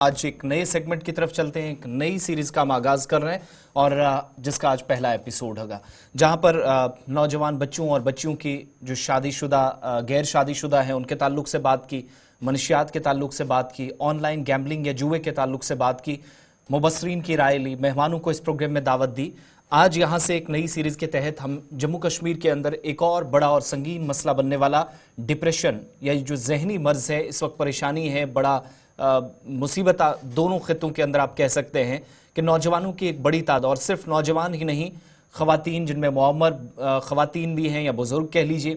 आज एक नए सेगमेंट की तरफ चलते हैं। एक नई सीरीज का हम आगाज कर रहे हैं और जिसका आज पहला एपिसोड होगा, जहां पर नौजवान बच्चों और बच्चियों की जो शादीशुदा गैर शादीशुदा हैं उनके ताल्लुक से बात की, मनशियात के ताल्लुक से बात की, ऑनलाइन गैम्बलिंग या जुए के ताल्लुक से बात की, मुबसरीन की राय ली, मेहमानों को इस प्रोग्राम में दावत दी। आज यहां से एक नई सीरीज के तहत हम जम्मू कश्मीर के अंदर एक और बड़ा और संगीन मसला बनने वाला डिप्रेशन या जो जहनी मर्ज है, इस वक्त परेशानी है, बड़ा मुसीबत दोनों खितों के अंदर आप कह सकते हैं कि नौजवानों की एक बड़ी तादाद, और सिर्फ नौजवान ही नहीं, ख़वातीन जिनमें मुअम्मर ख़वातीन भी हैं या बुज़ुर्ग कह लीजिए,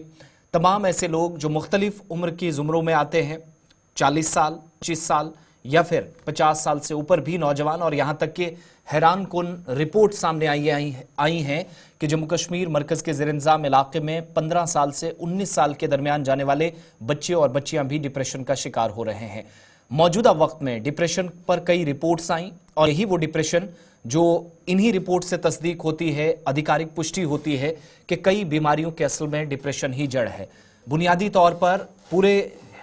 तमाम ऐसे लोग जो मुख्तलिफ उम्र की ज़ुमरों में आते हैं, 40 साल, 25 साल या फिर 50 साल से ऊपर भी नौजवान। और यहाँ तक कि हैरान कुन रिपोर्ट सामने आई हैं कि जम्मू कश्मीर मरकज़ के ज़ेर-इंतज़ाम इलाके में 15 साल से 19 साल के दरमियान जाने वाले बच्चे और बच्चियां भी डिप्रेशन का शिकार हो रहे हैं। मौजूदा वक्त में डिप्रेशन पर कई रिपोर्ट्स आई और यही वो डिप्रेशन जो इन्हीं रिपोर्ट से तस्दीक होती है, आधिकारिक पुष्टि होती है कि कई बीमारियों के असल में डिप्रेशन ही जड़ है। बुनियादी तौर पर पूरे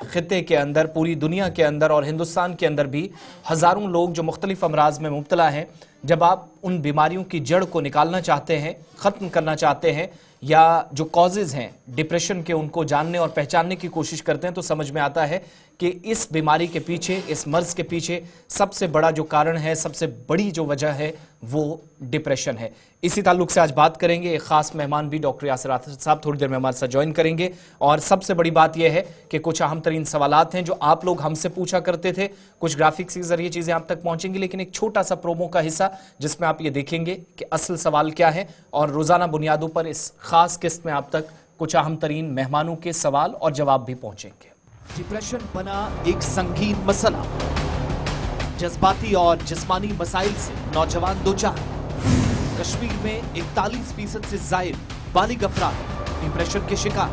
खित्ते के अंदर, पूरी दुनिया के अंदर और हिंदुस्तान के अंदर भी हज़ारों लोग जो मुख्तलिफ अमराज में मुब्तला हैं, जब आप उन बीमारियों की जड़ को निकालना चाहते हैं, ख़त्म करना चाहते हैं या जो कॉजेज़ हैं डिप्रेशन के उनको जानने और पहचानने की कोशिश करते हैं, तो समझ में आता है कि इस बीमारी के पीछे, इस मर्ज़ के पीछे सबसे बड़ा जो कारण है, सबसे बड़ी जो वजह है वो डिप्रेशन है। इसी ताल्लुक से आज बात करेंगे। एक ख़ास मेहमान भी डॉक्टर यासिर आतिफ साहब थोड़ी देर में हमारे साथ ज्वाइन करेंगे। और सबसे बड़ी बात यह है कि कुछ अहम तरीन सवालात हैं जो आप लोग हमसे पूछा करते थे, कुछ ग्राफिक्स के जरिए चीज़ें आप तक पहुँचेंगी, लेकिन एक छोटा सा प्रोमो का हिस्सा जिसमें आप ये देखेंगे कि असल सवाल क्या है, और रोज़ाना बुनियादों पर इस खास किस्त में आप तक कुछ अहम तरीन मेहमानों के सवाल और जवाब भी पहुँचेंगे। डिप्रेशन बना एक संगीन मसला, जज्बाती और जिस्मानी मसाइल से नौजवान दो चार। कश्मीर में 41% से जायद बालिग अफराद डिप्रेशन के शिकार।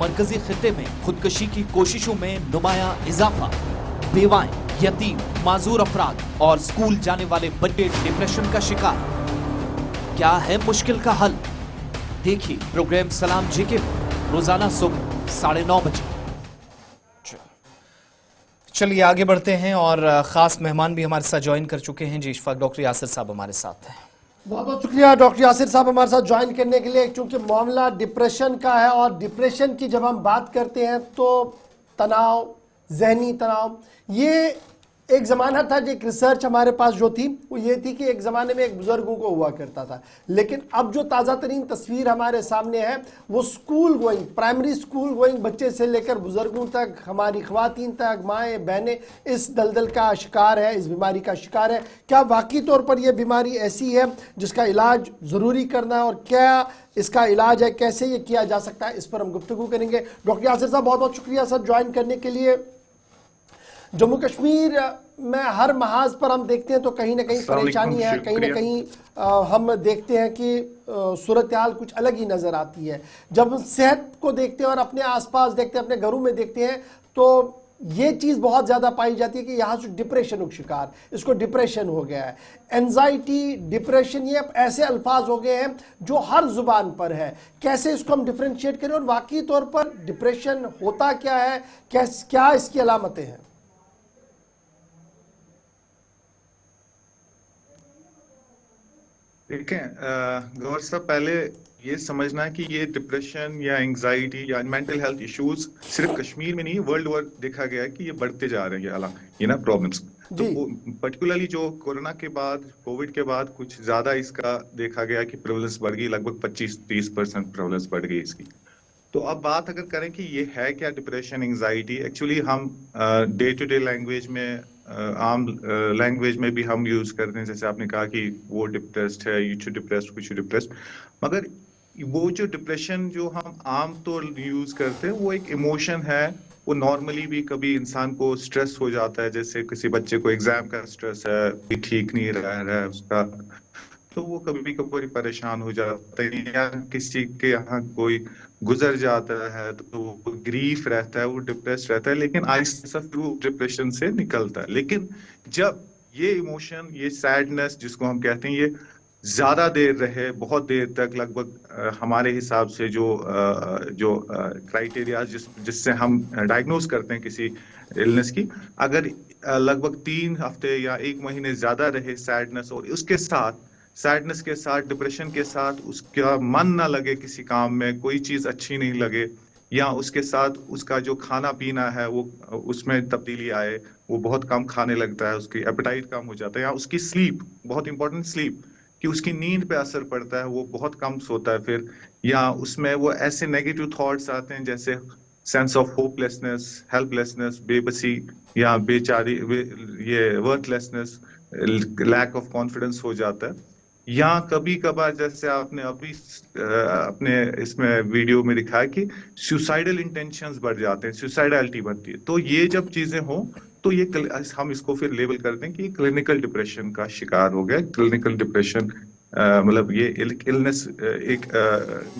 मरकजी खित्ते में खुदकशी की कोशिशों में नुमाया इजाफा। बेवाएं, यतीम, माजूर अफराद और स्कूल जाने वाले बच्चे डिप्रेशन का शिकार। क्या है मुश्किल का हल? देखिए प्रोग्राम सलाम जेके रोजाना सुबह 9:30 बजे। चलिए आगे बढ़ते हैं और ख़ास मेहमान भी हमारे साथ ज्वाइन कर चुके हैं। जी इशफाक, डॉक्टर यासिर साहब हमारे साथ हैं। बहुत बहुत शुक्रिया डॉक्टर यासिर साहब हमारे साथ ज्वाइन करने के लिए। चूंकि मामला डिप्रेशन का है और डिप्रेशन की जब हम बात करते हैं तो तनाव, जहनी तनाव, ये एक ज़माना था, जो एक रिसर्च हमारे पास जो थी वो ये थी कि एक ज़माने में एक बुज़ुर्गों को हुआ करता था, लेकिन अब जो ताज़ा तरीन तस्वीर हमारे सामने है वो school going, primary school going बच्चे से लेकर बुज़ुर्गों तक, हमारी ख़वातीन तक, माएँ बहनें इस दलदल का शिकार है, इस बीमारी का शिकार है। क्या वाकई तौर पर यह बीमारी ऐसी है जिसका इलाज ज़रूरी करना है, और क्या इसका इलाज है, कैसे ये किया जा सकता है, इस पर हम गुफ्तगू करेंगे। डॉक्टर यासिर साहब बहुत बहुत शुक्रिया सर ज्वाइन करने के लिए। जम्मू कश्मीर में हर महाज पर हम देखते हैं तो कहीं ना कहीं परेशानी है, कहीं ना कहीं हम देखते हैं कि सूरत हाल कुछ अलग ही नज़र आती है। जब सेहत को देखते हैं और अपने आसपास देखते हैं, अपने घरों में देखते हैं, तो ये चीज़ बहुत ज़्यादा पाई जाती है कि यहाँ से डिप्रेशन का शिकार, इसको डिप्रेशन हो गया है। एंजाइटी, डिप्रेशन, ये ऐसे अल्फाज हो गए हैं जो हर जुबान पर है। कैसे इसको हम डिफ्रेंशिएट करें और वाकई तौर पर डिप्रेशन होता क्या है, क्या इसकी अलामतें हैं? देखें गौर साहब, पहले ये समझना है कि ये डिप्रेशन या एंजाइटी या मेंटल हेल्थ इश्यूज सिर्फ कश्मीर में नहीं, वर्ल्ड ओवर देखा गया है कि ये बढ़ते जा रहे हैं ये ना प्रॉब्लम्स। तो पर्टिकुलरली जो कोरोना के बाद, कोविड के बाद कुछ ज्यादा इसका देखा गया कि प्रेवलेंस बढ़ गई, लगभग 25-30% प्रेवलेंस बढ़ गई इसकी। तो अब बात अगर करें कि ये है क्या डिप्रेशन, एंजाइटी, एक्चुअली हम डे टू डे लैंग्वेज में, आम लैंग्वेज में भी हम यूज करते हैं, जैसे आपने कहा कि वो डिप्रेस्ड है, यू टू डिप्रेस्ड, कुछ डिप्रेस्ड, मगर वो जो डिप्रेशन जो हम आम तौर यूज करते हैं वो एक इमोशन है। वो नॉर्मली भी कभी इंसान को स्ट्रेस हो जाता है, जैसे किसी बच्चे को एग्जाम का स्ट्रेस है, ठीक नहीं रह रहा है उसका, तो वो कभी कभी परेशान हो जाता है, या किसी के यहाँ कोई गुजर जाता है तो वो ग्रीफ रहता है, वो डिप्रेस रहता है, लेकिन आहिस्ता डिप्रेशन से निकलता है। लेकिन जब ये इमोशन, ये सैडनेस जिसको हम कहते हैं, ये ज्यादा देर रहे, बहुत देर तक, लगभग हमारे हिसाब से जो क्राइटेरिया जिससे हम डायग्नोज करते हैं किसी इलनेस की, अगर लगभग 3 हफ्ते या 1 महीने ज्यादा रहे सैडनेस, और उसके साथ सैडनेस के साथ डिप्रेशन के साथ उसका मन ना लगे किसी काम में, कोई चीज अच्छी नहीं लगे, या उसके साथ उसका जो खाना पीना है वो उसमें तब्दीली आए, वो बहुत कम खाने लगता है, उसकी एपेटाइट कम हो जाता है, या उसकी स्लीप, बहुत इंपॉर्टेंट स्लीप, कि उसकी नींद पे असर पड़ता है, वो बहुत कम सोता है फिर, या उसमें वो ऐसे नेगेटिव थॉट्स आते हैं जैसे सेंस ऑफ होपलेसनेस, हेल्पलेसनेस, बेबसी या बेचारी ये वर्थलेसनेस, लैक ऑफ कॉन्फिडेंस हो जाता है। या कभी कभार जैसे आपने अभी अपने इसमें वीडियो में दिखाया कि सुसाइडल इंटेंशंस बढ़ जाते हैं, सुसाइडलिटी बढ़ती है। तो ये जब चीजें हों तो ये हम इसको फिर लेबल करते हैं कि क्लिनिकल डिप्रेशन का शिकार हो गया। क्लिनिकल डिप्रेशन मतलब ये इलनेस एक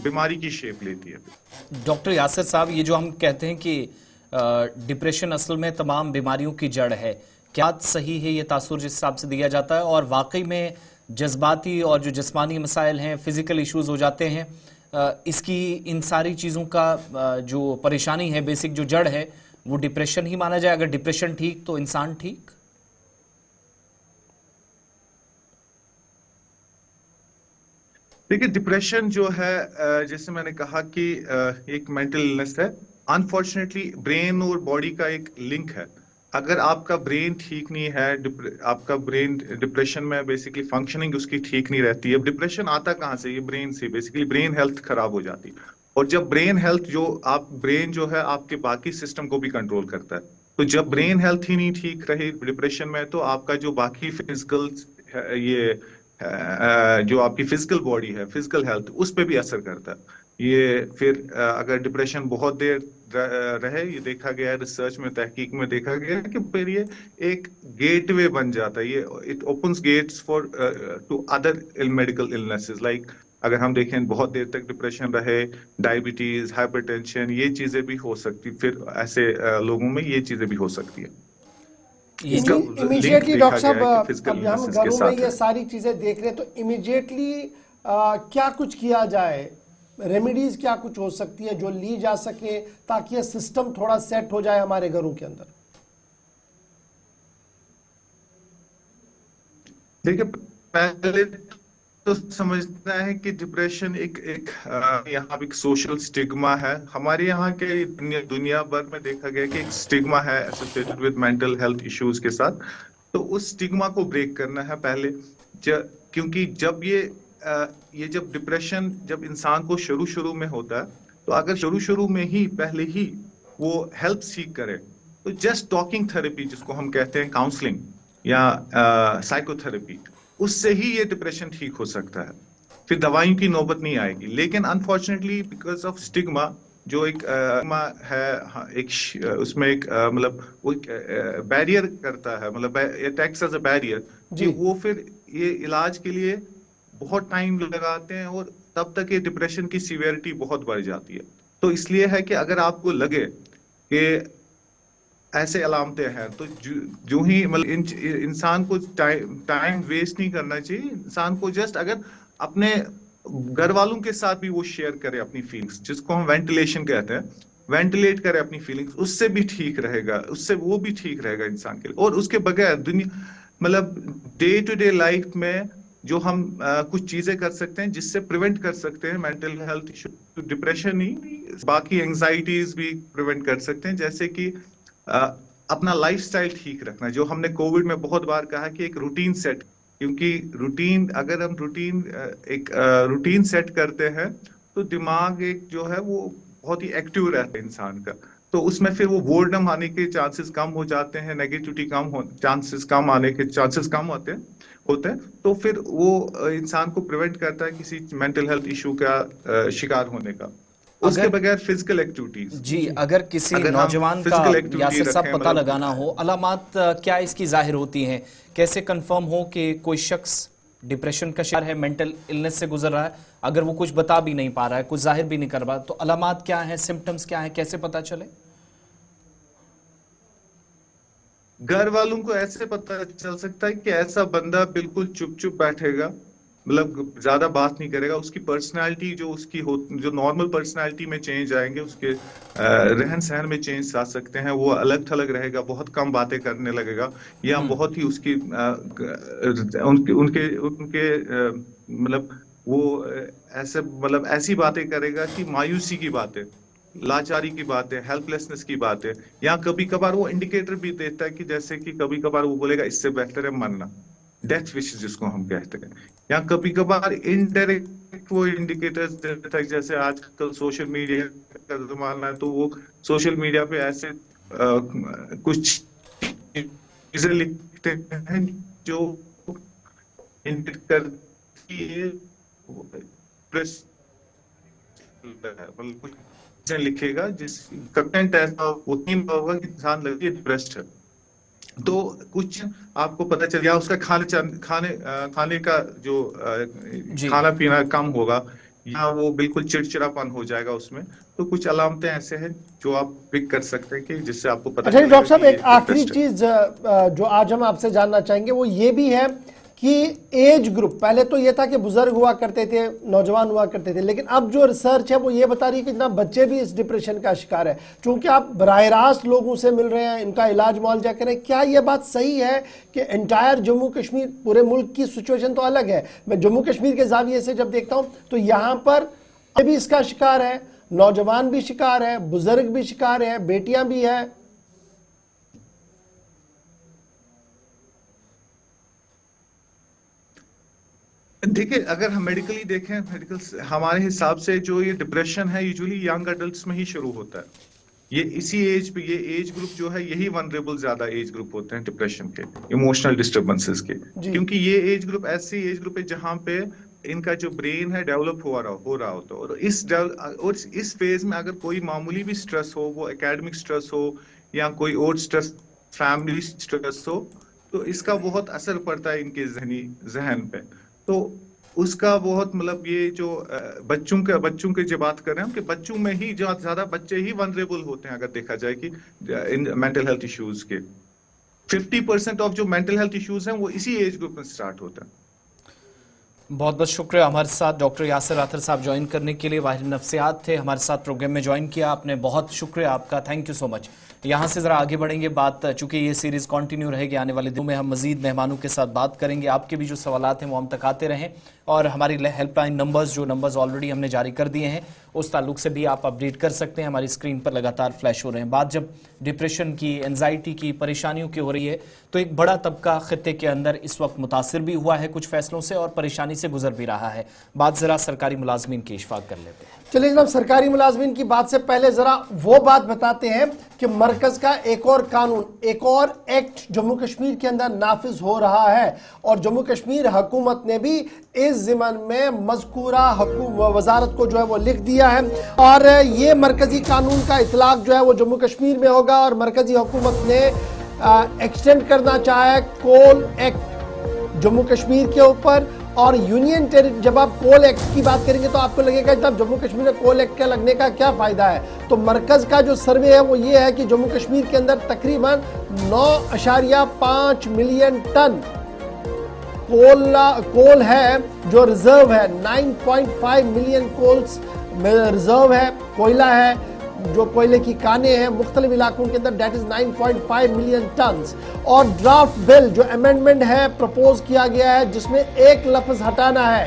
बीमारी की शेप लेती है। डॉक्टर यासिर साहब, ये जो हम कहते हैं कि डिप्रेशन असल में तमाम बीमारियों की जड़ है, क्या सही है ये तासुर जिस हिसाब से दिया जाता है? और वाकई में जज्बाती और जो जिस्मानी मसाइल हैं, फिजिकल इश्यूज हो जाते हैं, इसकी इन सारी चीज़ों का जो परेशानी है, बेसिक जो जड़ है, वो डिप्रेशन ही माना जाए? अगर डिप्रेशन ठीक तो इंसान ठीक? देखिए, डिप्रेशन जो है जैसे मैंने कहा कि एक मेंटल इलनेस है। अनफॉर्चुनेटली ब्रेन और बॉडी का एक लिंक है। अगर आपका ब्रेन ठीक नहीं है, आपका ब्रेन डिप्रेशन में बेसिकली फंक्शनिंग उसकी ठीक नहीं रहती है। डिप्रेशन आता कहाँ से? ये ब्रेन से, बेसिकली ब्रेन हेल्थ खराब हो जाती है। और जब ब्रेन हेल्थ ब्रेन जो है आपके बाकी सिस्टम को भी कंट्रोल करता है। तो जब ब्रेन हेल्थ ही नहीं ठीक रही डिप्रेशन में, तो आपका जो बाकी फिजिकल ये जो आपकी फिजिकल बॉडी है, फिजिकल हेल्थ, उस पे भी असर करता है ये। फिर अगर डिप्रेशन बहुत देर रहे, ये देखा गया है रिसर्च में, तहकीक में देखा गया है कि फिर ये एक गेटवे बन जाता है। ये it opens gates for two other medical illnesses. Like अगर हम देखें बहुत देर तक डिप्रेशन रहे, डायबिटीज, हाइपरटेंशन, ये चीजें भी हो सकती, फिर ऐसे लोगों में ये चीजें भी हो सकती है। इसका लिंक इमीडिएटली देखा डॉक्टर गया साहब, है कि फिजिकल अब हम इलनेसेस के घरों में साथ ये है। सारी चीजें देख रहे हैं, तो इमीडिएटली क्या कुछ किया जाए? रेमेडीज क्या कुछ हो सकती है जो ली जा सके ताकि ये सिस्टम थोड़ा सेट हो जाए हमारे घरों के अंदर? देखिए, पहले तो समझना है कि डिप्रेशन एक एक यहाँ एक सोशल स्टिग्मा है। हमारे यहाँ के दुनिया भर में देखा गया कि एक स्टिग्मा है associated with mental health issues के साथ। तो उस स्टिग्मा को ब्रेक करना है पहले। क्योंकि जब ये जब डिप्रेशन जब इंसान को शुरू शुरू में होता है, तो अगर शुरू शुरू में ही पहले ही वो हेल्प सीख करे, तो जस्ट टॉकिंग थेरेपी जिसको हम कहते हैं, काउंसलिंग या साइकोथेरेपी, उससे ही ये डिप्रेशन ठीक हो सकता है। फिर दवाइयों की नौबत नहीं आएगी। लेकिन अनफॉर्चुनेटली बिकॉज ऑफ स्टिग्मा, जो एक है, हाँ, उसमें एक मतलब वो बैरियर करता है, मतलब it acts as a barrier, कि जी। वो फिर ये इलाज के लिए बहुत टाइम लगाते हैं, और तब तक ये डिप्रेशन की सीवियरिटी बहुत बढ़ जाती है। तो इसलिए है कि अगर आपको लगे कि ऐसे अलामतें हैं, तो जो ही मतलब इंसान को टाइम वेस्ट नहीं करना चाहिए। इंसान को जस्ट अगर अपने घर वालों के साथ भी वो शेयर करे अपनी फीलिंग्स, जिसको हम वेंटिलेशन कहते हैं, वेंटिलेट करे अपनी फीलिंग्स, उससे भी ठीक रहेगा, उससे वो भी ठीक रहेगा इंसान के लिए। और उसके बगैर दुनिया मतलब डे टू डे लाइफ में जो हम कुछ चीजें कर सकते हैं जिससे प्रिवेंट कर सकते हैं मेंटल हेल्थ इशू, डिप्रेशन ही बाकी एंजाइटीज भी प्रिवेंट कर सकते हैं। जैसे कि अपना लाइफस्टाइल ठीक रखना, जो हमने कोविड में बहुत बार कहा कि एक रूटीन सेट। क्योंकि रूटीन, अगर हम रूटीन सेट करते हैं, तो दिमाग एक जो है वो बहुत ही एक्टिव रहता है इंसान का। तो उसमें फिर वो बोर्डम आने के चांसेस कम हो जाते हैं, नेगेटिविटी चांसेस कम आने के चांसेस कम होते हैं। तो फिर वो इंसान को प्रिवेंट करता है किसी मेंटल हेल्थ इशू का शिकार होने का। उसके अगर बगैर फिजिकल एक्टिविटीज, जी, अगर किसी अगर हम नौजवान का, फिजिकल एक्टिविटी यासिर साहब, रखें, पता मतलब लगाना हो, अलामात क्या इसकी जाहिर होती हैं? कैसे कंफर्म हो कि कोई शख्स डिप्रेशन का शिकार है, मेंटल इलनेस से गुजर रहा है? अगर वो कुछ बता भी नहीं पा रहा है, कुछ जाहिर भी नहीं कर रहा, तो अलामात क्या है, सिम्टम्स क्या है, कैसे पता चले? घर वालों को ऐसे पता चल सकता है कि ऐसा बंदा बिल्कुल चुप चुप बैठेगा, मतलब ज्यादा बात नहीं करेगा, उसकी पर्सनालिटी जो उसकी हो, जो नॉर्मल पर्सनालिटी में चेंज आएंगे, उसके रहन सहन में चेंज आ सकते हैं, वो अलग थलग रहेगा, बहुत कम बातें करने लगेगा, या बहुत ही उसकी उनके उनके उनके मतलब वो ऐसे मतलब ऐसी बातें करेगा कि मायूसी की बातें, लाचारी की बात है, हेल्पलेसनेस की बात है, या कभी कभार वो इंडिकेटर भी देता है कि जैसे कि कभी कभार वो बोलेगा इससे बेहतर है मरना, डेथ विश जिसको हम कहते हैं, या कभी कभार इनडायरेक्ट वो इंडिकेटर्स देता है, जैसे आजकल सोशल मीडिया का जमाना है, तो वो सोशल मीडिया पे ऐसे कुछ चीजें लिखते हैं जो इंडिकेट करती है प्रेस, मतलब कुछ चीजें लिखेगा जिस कंटेंट ऐसा उतनी होगा कि इंसान लगे डिप्रेस्ड है, तो कुछ आपको पता चल गया उसका खाने का जो जी। खाना पीना कम होगा, या वो बिल्कुल चिड़चिड़ापन हो जाएगा उसमें, तो कुछ अलामतें ऐसे हैं जो आप पिक कर सकते हैं कि जिससे आपको पता अच्छा जी चलेगा डॉक्टर साहब, कि ये एक आखिरी डिप्रेस्ड है। चीज जो आज हम आपसे जानना चाहेंगे वो ये भी है कि एज ग्रुप, पहले तो ये था कि बुजुर्ग हुआ करते थे, नौजवान हुआ करते थे, लेकिन अब जो रिसर्च है वो ये बता रही है कि जनाब बच्चे भी इस डिप्रेशन का शिकार है, क्योंकि आप बराह रास्त लोगों से मिल रहे हैं, इनका इलाज मुआवजा करें। क्या ये बात सही है कि एंटायर जम्मू कश्मीर, पूरे मुल्क की सिचुएशन तो अलग है, मैं जम्मू कश्मीर के जाविये से जब देखता हूँ तो यहाँ पर भी इसका शिकार है, नौजवान भी शिकार है, बुजुर्ग भी शिकार है, बेटियां भी है? देखिए, अगर हम मेडिकली देखें, मेडिकल हमारे हिसाब से जो ये डिप्रेशन है यूजुअली यंग अडल्ट्स में ही शुरू होता है, ये इसी एज पे, ये एज ग्रुप जो है यही वनरेबल ज्यादा एज ग्रुप होते हैं डिप्रेशन के, इमोशनल डिस्टर्बेंसेस के, जी क्योंकि ये एज ग्रुप ऐसी एज ग्रुप है जहां पे इनका जो ब्रेन है डेवलप हो रहा होता है, और इस फेज में अगर कोई मामूली भी स्ट्रेस हो, वो एकेडमिक स्ट्रेस हो या कोई और स्ट्रेस, फैमिली स्ट्रेस हो, तो इसका बहुत असर पड़ता है इनके जहन पे, तो उसका बहुत मतलब ये जो बच्चों के जो बात कर रहे हैं कि बच्चों में ही जो ज्यादा बच्चे ही वनरेबल होते हैं, अगर देखा जाए कि इन मेंटल हेल्थ इश्यूज के 50% ऑफ जो मेंटल हेल्थ इश्यूज हैं वो इसी एज ग्रुप में स्टार्ट होता है। बहुत बहुत शुक्रिया हमारे साथ डॉक्टर यासिर आतर साहब ज्वाइन करने के लिए। वाहिद नफ्सियात थे हमारे साथ प्रोग्राम में ज्वाइन किया आपने, बहुत शुक्रिया आपका, थैंक यू सो मच। यहाँ से ज़रा आगे बढ़ेंगे बात, चूंकि ये सीरीज़ कंटिन्यू रहेगी, आने वाले दिनों में हम मजीद मेहमानों के साथ बात करेंगे, आपके भी जो सवालात हैं वो हम तक आते रहें, और हमारी हेल्पलाइन नंबर्स, जो नंबर्स ऑलरेडी हमने जारी कर दिए हैं, उस ताल्लुक से भी आप अपडेट कर सकते हैं, हमारी स्क्रीन पर लगातार फ्लैश हो रहे हैं। बात जब डिप्रेशन की, एंजाइटी की, परेशानियों की हो रही है, तो एक बड़ा तबका खित्ते के अंदर इस वक्त मुतासिर भी हुआ है कुछ फैसलों से और परेशानी से गुजर भी रहा है। बात ज़रा सरकारी मुलाजमीन की इशफाक कर लेते हैं। चलिए जनाब, सरकारी मुलाजमीन की बात से पहले जरा वो बात बताते हैं कि मरकज का एक और कानून, एक और एक्ट जम्मू कश्मीर के अंदर नाफिज हो रहा है, और जम्मू कश्मीर हुकूमत ने भी इस जिमन में मज़कूरा वजारत को जो है वो लिख दिया है, और ये मरकजी कानून का इतलाक जो है वो जम्मू कश्मीर में होगा, और मरकजी हुकूमत ने एक्सटेंड करना चाहा है कोल एक्ट जम्मू कश्मीर के ऊपर। और यूनियन टेरिटरी, जब आप कोल एक्ट की बात करेंगे तो आपको लगेगा जब जम्मू कश्मीर में कोल एक्ट का लगने का क्या फायदा है, तो मरकज का जो सर्वे है वो ये है कि जम्मू कश्मीर के अंदर तकरीबन 9.5 मिलियन टन कोल है जो रिजर्व है, 9.5 मिलियन कोल्स रिजर्व है, कोयला है, जो कोयले की कानें हैं मुख्तलिफ इलाकों के अंदर, डेट इज 9.5 मिलियन टन्स। और ड्राफ्ट बिल जो अमेंडमेंट है प्रपोज किया गया है, जिसमें एक लफ्ज हटाना है,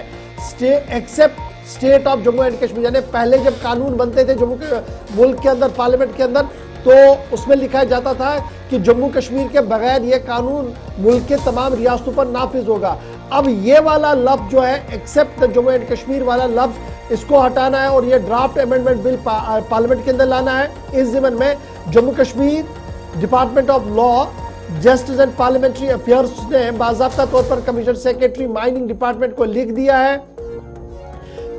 except state of Jammu and Kashmir, यानी पहले जब कानून बनते थे जम्मू के मुल्क के अंदर, पार्लियामेंट के अंदर, तो उसमें लिखा जाता था कि जम्मू कश्मीर के बगैर ये कानून मुल्क के तमाम रियासतों पर नाफिज होगा। अब ये वाला लफ्ज जो है, एक्सेप्ट जम्मू एंड कश्मीर वाला लफ्ज, इसको हटाना है और ये ड्राफ्ट अमेंडमेंट बिल पार्लियामेंट के अंदर लाना है। इस ज़िमन में Jammu Kashmir department of law, justice and parliamentary affairs ने बाज़ाब्ता तौर पर कमिश्नर सेक्रेटरी माइनिंग डिपार्टमेंट को लिख दिया है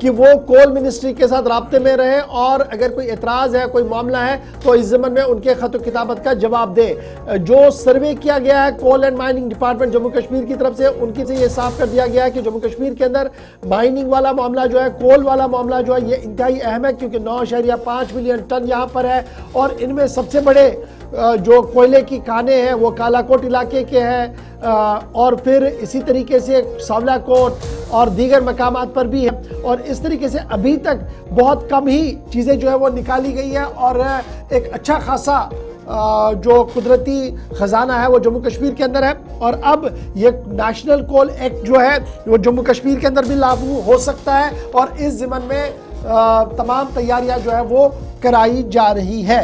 कि वो कोल मिनिस्ट्री के साथ राब्ते में रहे, और अगर कोई एतराज़ है, कोई मामला है, तो इस ज़िमन में उनके खत किताबत का जवाब दे। जो सर्वे किया गया है coal and mining department Jammu Kashmir की तरफ से, उनकी से ये साफ कर दिया गया है कि जम्मू कश्मीर के अंदर माइनिंग वाला मामला जो है, कोल वाला मामला जो है, ये इंतहाई अहम है, क्योंकि 9.5 मिलियन टन यहाँ पर है, और इनमें सबसे बड़े जो कोयले की खाने हैं वो कालाकोट इलाके के हैं, और फिर इसी तरीके से सावलाकोट और दीगर मकामात पर भी है। और इस तरीके से अभी तक बहुत कम ही चीज़ें जो है वो निकाली गई है और एक अच्छा खासा जो कुदरती खजाना है वो जम्मू कश्मीर के अंदर है। और अब ये नेशनल कोल एक्ट जो है वो जम्मू कश्मीर के अंदर भी लागू हो सकता है और इस ज़िम्न में तमाम तैयारियां जो है वो कराई जा रही है।